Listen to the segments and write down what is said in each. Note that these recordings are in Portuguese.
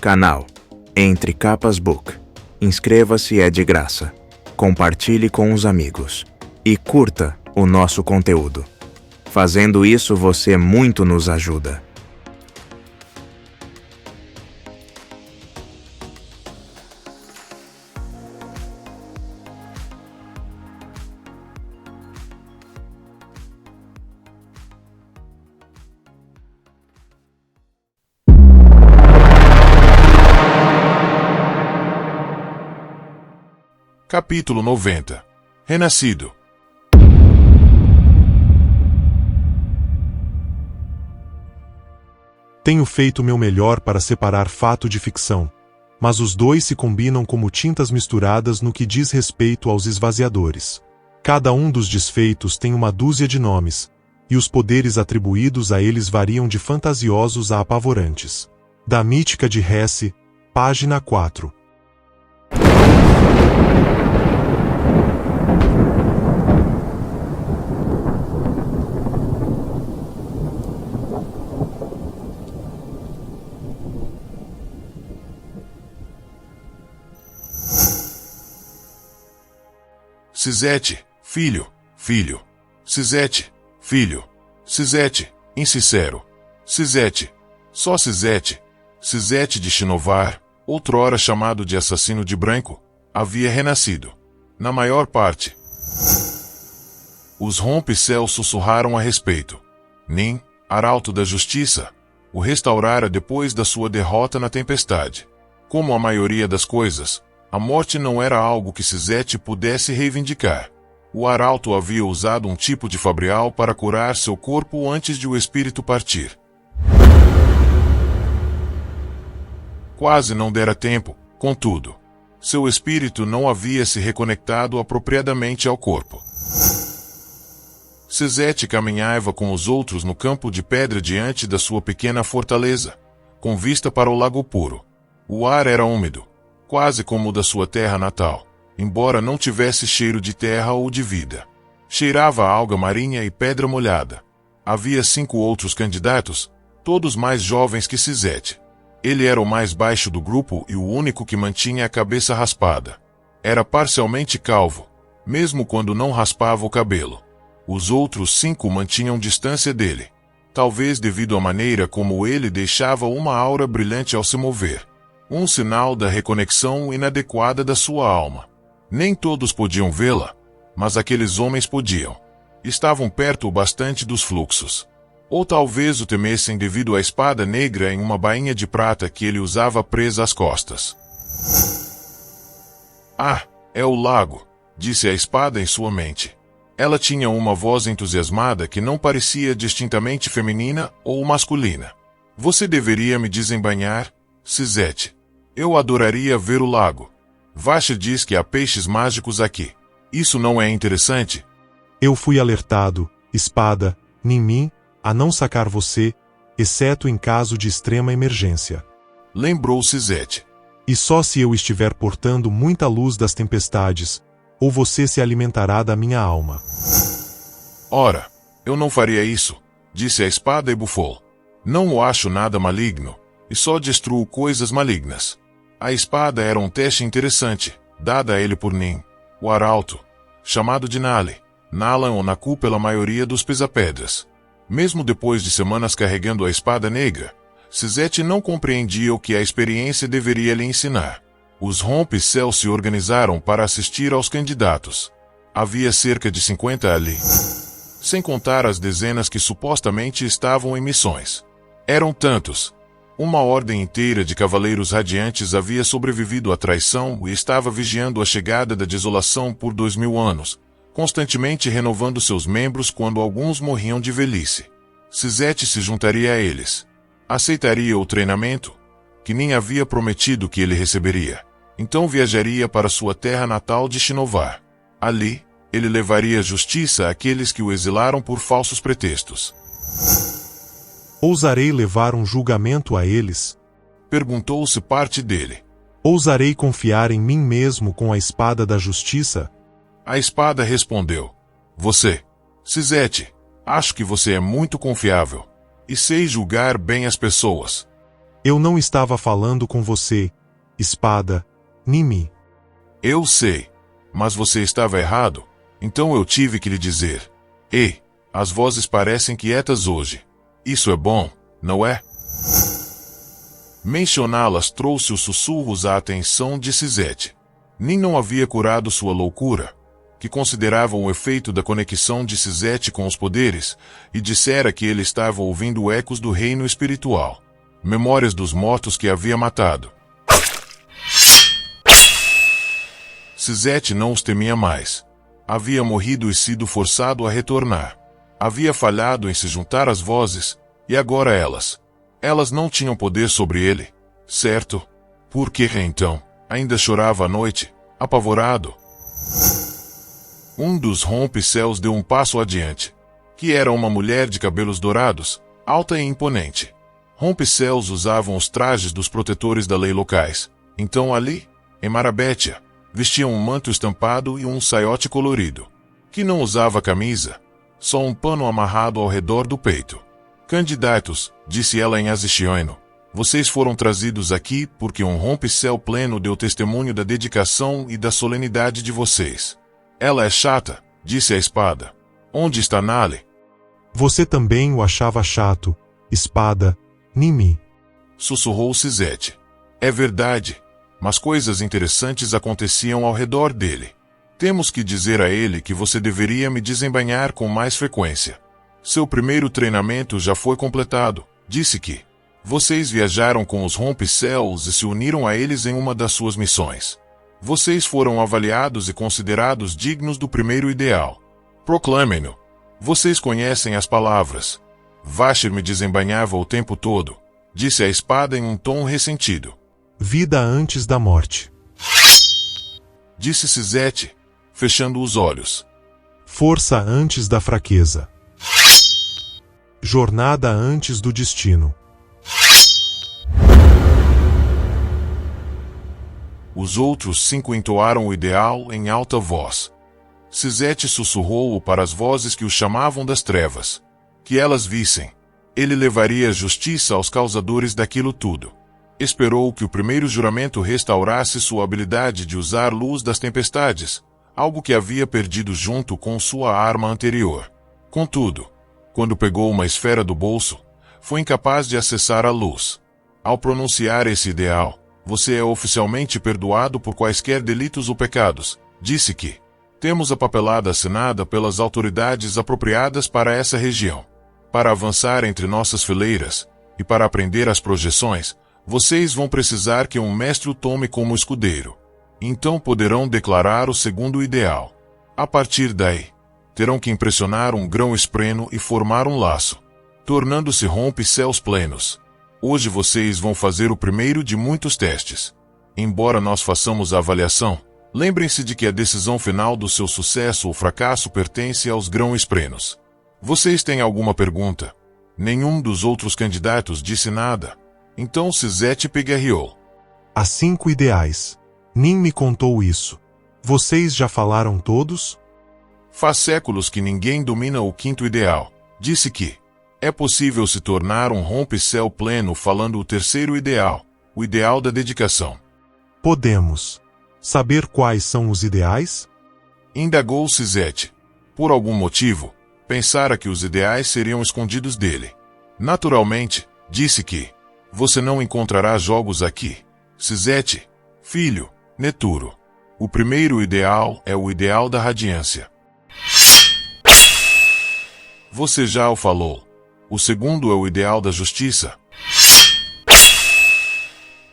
Canal Entre Capas Book. Inscreva-se, é de graça. Compartilhe com os amigos. E curta o nosso conteúdo. Fazendo isso, você muito nos ajuda. Capítulo 90. Renascido. Tenho feito meu melhor para separar fato de ficção, mas os dois se combinam como tintas misturadas no que diz respeito aos esvaziadores. Cada um dos desfeitos tem uma dúzia de nomes, e os poderes atribuídos a eles variam de fantasiosos a apavorantes. Da Mítica de Hesse, página 4. Sisete, filho, filho. Sisete, filho. Sisete, insincero. Sisete, só Sisete. Sisete de Shinovar, outrora chamado de assassino de branco, havia renascido. Na maior parte. Os rompe-céus sussurraram a respeito. Nin, arauto da justiça, o restaurara depois da sua derrota na tempestade. Como a maioria das coisas, a morte não era algo que Sisete pudesse reivindicar. O arauto havia usado um tipo de fabrial para curar seu corpo antes de o espírito partir. Quase não dera tempo, contudo. Seu espírito não havia se reconectado apropriadamente ao corpo. Sisete caminhava com os outros no campo de pedra diante da sua pequena fortaleza, com vista para o Lago Puro. O ar era úmido, quase como o da sua terra natal, embora não tivesse cheiro de terra ou de vida. Cheirava a alga marinha e pedra molhada. Havia 5 outros candidatos, todos mais jovens que Sisete. Ele era o mais baixo do grupo e o único que mantinha a cabeça raspada. Era parcialmente calvo, mesmo quando não raspava o cabelo. Os outros 5 mantinham distância dele, talvez devido à maneira como ele deixava uma aura brilhante ao se mover. Um sinal da reconexão inadequada da sua alma. Nem todos podiam vê-la, mas aqueles homens podiam. Estavam perto o bastante dos fluxos. Ou talvez o temessem devido à espada negra em uma bainha de prata que ele usava presa às costas. Ah, é o lago, disse a espada em sua mente. Ela tinha uma voz entusiasmada que não parecia distintamente feminina ou masculina. Você deveria me desembainhar, Sisete. Eu adoraria ver o lago. Vasher diz que há peixes mágicos aqui. Isso não é interessante? Eu fui alertado, espada, Ninmin, a não sacar você, exceto em caso de extrema emergência. Lembrou Sisete. E só se eu estiver portando muita luz das tempestades, ou você se alimentará da minha alma. Ora, eu não faria isso, disse a espada e bufou. Não o acho nada maligno, e só destruo coisas malignas. A espada era um teste interessante, dada a ele por Nin, o arauto, chamado de Nali, Nalan ou Naku pela maioria dos pisapedras. Mesmo depois de semanas carregando a espada negra, Sisete não compreendia o que a experiência deveria lhe ensinar. Os rompe-céus se organizaram para assistir aos candidatos. Havia cerca de 50 ali, sem contar as dezenas que supostamente estavam em missões. Eram tantos. Uma ordem inteira de cavaleiros radiantes havia sobrevivido à traição e estava vigiando a chegada da desolação por 2000 anos, constantemente renovando seus membros quando alguns morriam de velhice. Sisete se juntaria a eles. Aceitaria o treinamento, que nem havia prometido que ele receberia. Então viajaria para sua terra natal de Shinovar. Ali, ele levaria justiça àqueles que o exilaram por falsos pretextos. Ousarei levar um julgamento a eles? Perguntou-se parte dele. Ousarei confiar em mim mesmo com a espada da justiça? A espada respondeu. Você, Sisete, acho que você é muito confiável. E sei julgar bem as pessoas. Eu não estava falando com você, espada, Nimi. Eu sei, mas você estava errado, então eu tive que lhe dizer. Ei, as vozes parecem quietas hoje. Isso é bom, não é? Mencioná-las trouxe os sussurros à atenção de Sisete. Nin não havia curado sua loucura, que considerava o efeito da conexão de Sisete com os poderes, e dissera que ele estava ouvindo ecos do reino espiritual. Memórias dos mortos que havia matado. Sisete não os temia mais. Havia morrido e sido forçado a retornar. Havia falhado em se juntar às vozes, e agora elas não tinham poder sobre ele, certo? Por que então ainda chorava à noite, apavorado? Um dos rompe-céus deu um passo adiante, que era uma mulher de cabelos dourados, alta e imponente. Rompe-céus usavam os trajes dos protetores da lei locais. Então ali, em Marabétia, vestiam um manto estampado e um saiote colorido, que não usava camisa, só um pano amarrado ao redor do peito. Candidatos, disse ela em Azixioino, vocês foram trazidos aqui porque um rompe-céu pleno deu testemunho da dedicação e da solenidade de vocês. Ela é chata, disse a espada. Onde está Nale? Você também o achava chato, espada, Nimi. Sussurrou Sisete. É verdade, mas coisas interessantes aconteciam ao redor dele. Temos que dizer a ele que você deveria me desembainhar com mais frequência. Seu primeiro treinamento já foi completado. Disse que vocês viajaram com os rompe-céus e se uniram a eles em uma das suas missões. Vocês foram avaliados e considerados dignos do primeiro ideal. Proclamem-no. Vocês conhecem as palavras. Vasher me desembainhava o tempo todo, disse a espada em um tom ressentido. Vida antes da morte. Disse Sisete, fechando os olhos. Força antes da fraqueza. Jornada antes do destino. Os outros 5 entoaram o ideal em alta voz. Sisete sussurrou-o para as vozes que o chamavam das trevas. Que elas vissem. Ele levaria justiça aos causadores daquilo tudo. Esperou que o primeiro juramento restaurasse sua habilidade de usar luz das tempestades, algo que havia perdido junto com sua arma anterior. Contudo, quando pegou uma esfera do bolso, foi incapaz de acessar a luz. Ao pronunciar esse ideal, você é oficialmente perdoado por quaisquer delitos ou pecados. Disse que temos a papelada assinada pelas autoridades apropriadas para essa região. Para avançar entre nossas fileiras, e para aprender as projeções, vocês vão precisar que um mestre o tome como escudeiro. Então poderão declarar o segundo ideal. A partir daí, terão que impressionar um grão-espreno e formar um laço, tornando-se rompe-céus plenos. Hoje vocês vão fazer o primeiro de muitos testes. Embora nós façamos a avaliação, lembrem-se de que a decisão final do seu sucesso ou fracasso pertence aos grão-esprenos. Vocês têm alguma pergunta? Nenhum dos outros candidatos disse nada. Então Sisete peguerreou. Há 5 ideais. Nin me contou isso. Vocês já falaram todos? Faz séculos que ninguém domina o 5º ideal. Disse que é possível se tornar um rompe-céu pleno falando o 3º ideal, o ideal da dedicação. Podemos saber quais são os ideais? Indagou Sisete. Por algum motivo, pensara que os ideais seriam escondidos dele. Naturalmente, disse que você não encontrará jogos aqui. Sisete, filho, Neturo. O primeiro ideal é o ideal da radiância. Você já o falou. O segundo é o ideal da justiça.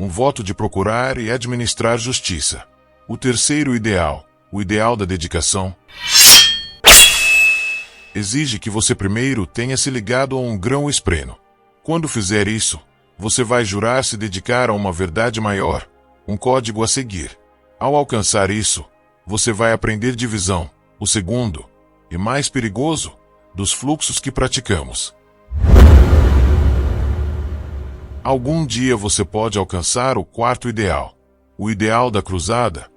Um voto de procurar e administrar justiça. O terceiro ideal, o ideal da dedicação, exige que você primeiro tenha se ligado a um grão-espreno. Quando fizer isso, você vai jurar se dedicar a uma verdade maior, um código a seguir. Ao alcançar isso, você vai aprender divisão, o segundo, e mais perigoso, dos fluxos que praticamos. Algum dia você pode alcançar o 4º ideal, o ideal da cruzada,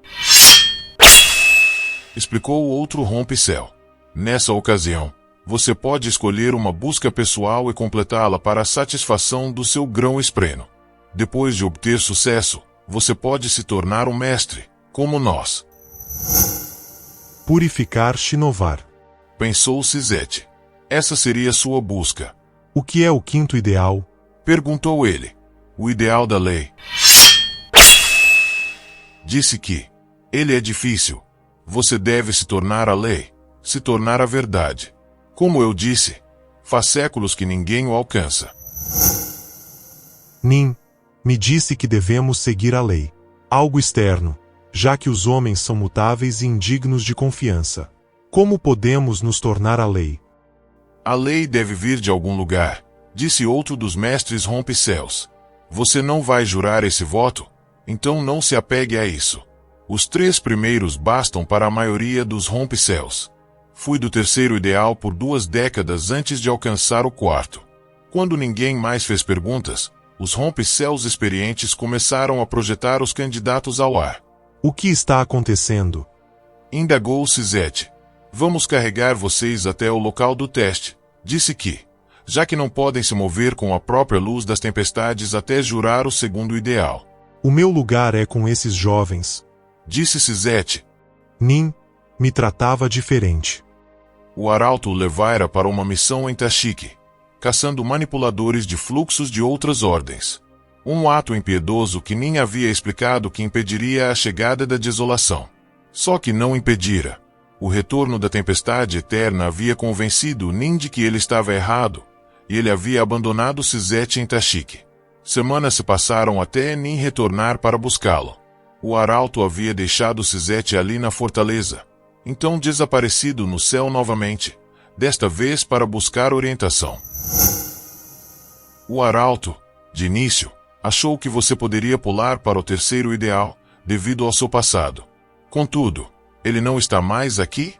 explicou o outro rompe-céu. Nessa ocasião, você pode escolher uma busca pessoal e completá-la para a satisfação do seu grão-espreno. Depois de obter sucesso, você pode se tornar um mestre, como nós. Purificar Shinovar. Pensou Sisete. Essa seria sua busca. O que é o quinto ideal? Perguntou ele. O ideal da lei. Disse que ele é difícil. Você deve se tornar a lei, se tornar a verdade. Como eu disse, faz séculos que ninguém o alcança. Nin me disse que devemos seguir a lei. Algo externo, já que os homens são mutáveis e indignos de confiança. Como podemos nos tornar a lei? A lei deve vir de algum lugar, disse outro dos mestres rompe-céus. Você não vai jurar esse voto? Então não se apegue a isso. Os 3 primeiros bastam para a maioria dos rompe-céus. Fui do terceiro ideal por 2 décadas antes de alcançar o 4º. Quando ninguém mais fez perguntas, os rompe-céus experientes começaram a projetar os candidatos ao ar. O que está acontecendo? Indagou Sisete. Vamos carregar vocês até o local do teste. Disse que, já que não podem se mover com a própria luz das tempestades até jurar o segundo ideal. O meu lugar é com esses jovens. Disse Sisete. Nin me tratava diferente. O arauto o levara para uma missão em Tashique, caçando manipuladores de fluxos de outras ordens. Um ato impiedoso que Nin havia explicado que impediria a chegada da desolação. Só que não impedira. O retorno da tempestade eterna havia convencido Nin de que ele estava errado, e ele havia abandonado Sisete em Tashique. Semanas se passaram até Nin retornar para buscá-lo. O arauto havia deixado Sisete ali na fortaleza, então desaparecido no céu novamente, desta vez para buscar orientação. O arauto, de início, achou que você poderia pular para o terceiro ideal, devido ao seu passado. Contudo, ele não está mais aqui,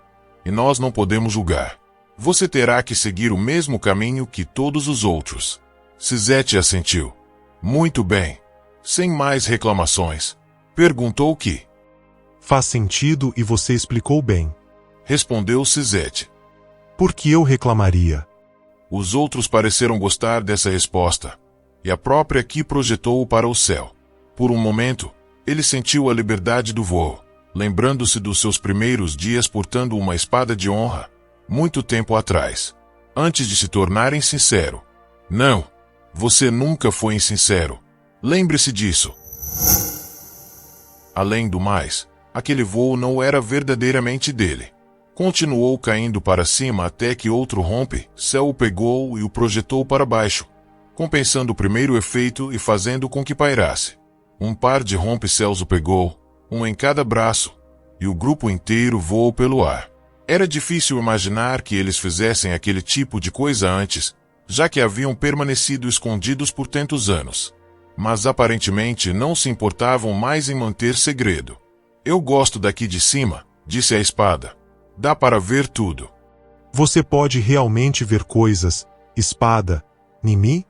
e nós não podemos julgar. Você terá que seguir o mesmo caminho que todos os outros. Sisete assentiu. Muito bem. Sem mais reclamações. Perguntou que. Faz sentido e você explicou bem. Respondeu Sisete. Por que eu reclamaria? Os outros pareceram gostar dessa resposta, e a própria Ki projetou-o para o céu. Por um momento, ele sentiu a liberdade do voo, lembrando-se dos seus primeiros dias portando uma espada de honra, muito tempo atrás, antes de se tornar insincero. Não, você nunca foi insincero. Lembre-se disso. Além do mais, aquele voo não era verdadeiramente dele. Continuou caindo para cima até que outro rompe-céu o pegou e o projetou para baixo, compensando o primeiro efeito e fazendo com que pairasse. Um par de rompe-céus o pegou, um em cada braço, e o grupo inteiro voou pelo ar. Era difícil imaginar que eles fizessem aquele tipo de coisa antes, já que haviam permanecido escondidos por tantos anos. Mas aparentemente não se importavam mais em manter segredo. Eu gosto daqui de cima, disse a espada. Dá para ver tudo. Você pode realmente ver coisas, espada, Nimi?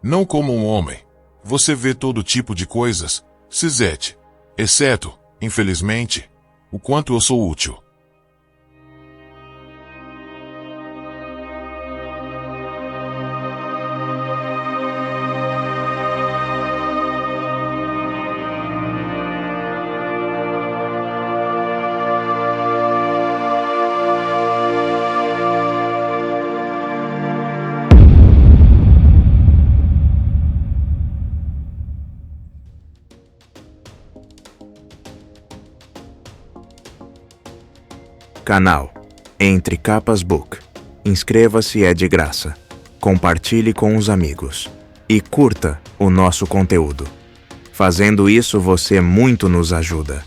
Não como um homem. Você vê todo tipo de coisas, Sisete. Exceto, infelizmente, o quanto eu sou útil. Canal Entre Capas Book. Inscreva-se, é de graça. Compartilhe com os amigos. E curta o nosso conteúdo. Fazendo isso, você muito nos ajuda.